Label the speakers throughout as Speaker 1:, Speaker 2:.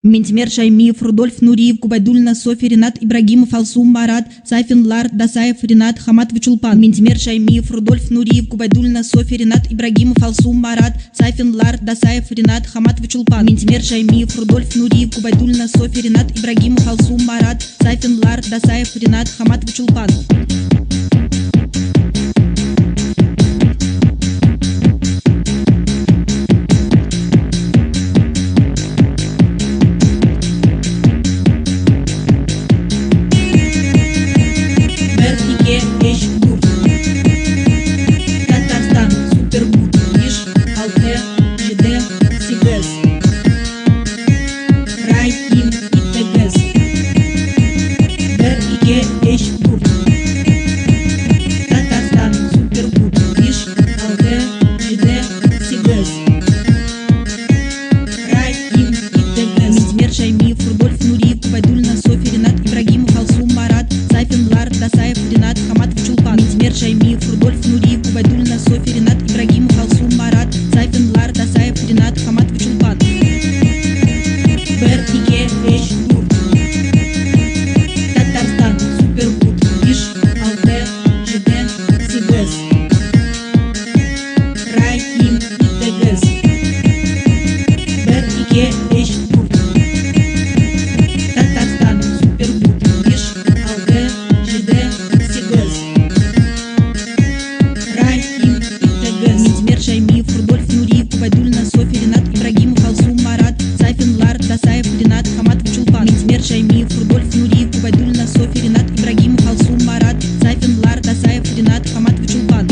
Speaker 1: Ментимер Шаймиев, Рудольф Нуриев, Губайдульна, Софья, Ренат Ибрагимов, Алсум Марат, Сайфин Лар, Дасаев, Ренат Хаматович Улпан. Ментимер Шаймиев, Рудольф Нуриев, Губайдульна, Софья, Ренат Ибрагимов, Алсум Марат, Сайфин Лар, Дасаев, Ренат Хаматович Улпан. Ментимер Шаймиев, Рудольф Нуриев, Губайдульна, Софья, Ренат Ибрагимов, Алсум Марат, Сайфин Лар, Дасаев, Ренат Хаматович Улпан. Татарстан, Супербуд, Иш, Алте, ЖД, Сигес, Рай, Им и Тегес, Бер и Ге, Эш, Бур. Татарстан, Супербуд, Иш, Алте, ЖД, Сигес, Рай, Им и Тегес. Ментимер Шаймиев, Рудольф Нуриев, Губайдульна, Софья, Ренат Ибрагимов, Алсум Марат, Сайфин Лар, Дасаев, Ренат Хаматович Улпан. Ментимер Шаймиев, Рудольф Нуриев, Губайдульна, Софья, Ренат Ибрагимов, Алсум Марат, Сайфин Лар, Дасаев, Ренат Хаматович Улпан. Бер и Ге, Эш, Бур. Татарстан, Супербуд, Иш, Алте, ЖД, Сигес, Рай, Им и Тегес, Бер и Ге, Эш, Бур. Татарстан, Супербуд, Иш, Алте, ЖД, Сигес, Рай, Им и Тегес. Ментимер Шаймиев, Рудольф Нуриев, Губайдульна, Софья, Ренат Ибрагимов, Алсум Марат, Сайфин Лар, Дасаев, Ренат Хаматович Улпан. Ментимер Шаймиев, Рудольф Нуриев, Губайдульна, Софья, Ренат Ибрагимов, Алсум Марат, Сайфин Лар, Дасаев, Ренат Хаматович Улпан.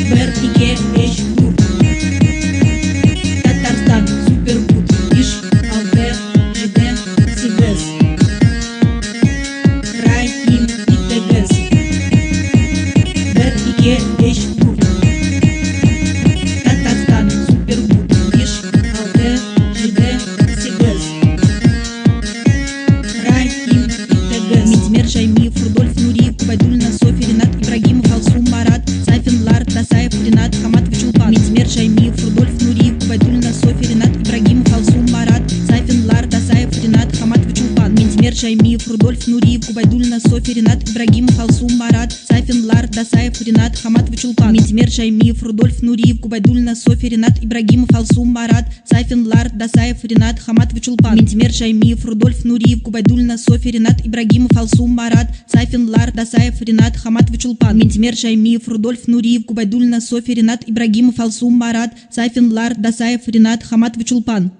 Speaker 1: Бер и Ге, Эш, Бур. Татарстан, Супербуд, Иш, Алте, ЖД, Сигес, Рай, Им и Тегес, Бер и Ге, Эш, Бур. Татарстан, Супербуд, Иш, Алте, ЖД, Сигес, Рай, Им и Тегес. Ментимер Шаймиев, Рудольф Нуриев, Губайдульна, Софья, Ренат Ибрагимов, Алсум Марат, Сайфин Лар, Дасаев, Ренат Хаматович Улпан. Ментимер Шаймиев, Рудольф Нуриев, Губайдульна, Софья, Ренат Ибрагимов, Алсум Марат, Сайфин Лар, Дасаев, Ренат Хаматович Улпан. Ментимер Шаймиев, Рудольф Нуриев, Губайдульна, Софья, Ренат Ибрагимов, Алсум Марат, Сайфин Лар, Дасаев, Ренат Хаматович Улпан. Ментимер Шаймиев, Рудольф Нуриев, Губайдульна, Софья, Ренат Ибрагимов, Алсум Марат, Сайфин Лар, Дасаев, Ренат Хаматович Улпан. Ментимер Шаймиев, Рудольф Нуриев, Губайдульна, Софья, Ренат Ибрагимов, Алсум Марат, Сайфин Лар, Дасаев, Ренат Хаматович Улпан. Ментимер Шаймиев, Рудольф Нуриев, Губайдульна, Софья, Ренат Ибрагимов, Алсум Марат, Сайфин Лар, Дасаев, Ренат Хаматович Улпан.